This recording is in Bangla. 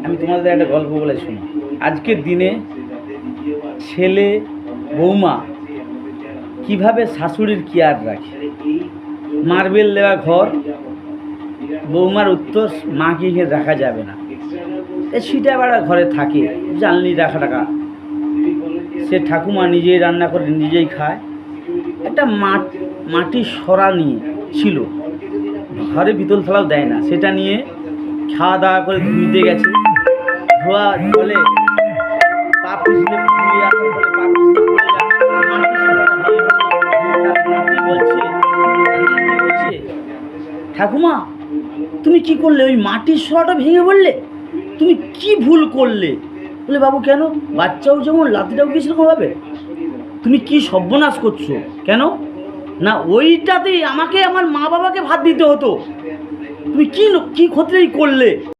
আমি তোমাদের একটা গল্প বলে শুনি। আজকের দিনে ছেলে বৌমা কিভাবে শাশুড়ির কেয়ার রাখে। মার্বেল দেওয়া ঘর, বৌমার উত্তর মাকে রাখা যাবে না, সেটা আবার ঘরে থাকে, জানলি রাখা টাকা। সে ঠাকুমা নিজেই রান্না করে নিজেই খায়। একটা মাটির সরা নিয়ে ছিল, ঘরে বিতল থালাও দেয় না, সেটা নিয়ে খাওয়া দাওয়া করে ধুইতে গেছে। ধোয়া জলে পা পিছলে ধুয়ে আসার ফলে পা পিছলে পড়ে যাচ্ছে। নাতি বলছে, ঠাকুমা তুমি কি করলে? ওই মাটির সরাটা ভেঙে পড়লে, তুমি কি ভুল করলে? বলে, বাবু কেন? বাচ্চাও যেমন লাতিটাও কি সেরকম হবে? তুমি কি সর্বনাশ করছো? কেন না, ওইটাতেই আমাকে আমার মা বাবাকে ভাত দিতে হতো, তুমি কি ক্ষতি করলে?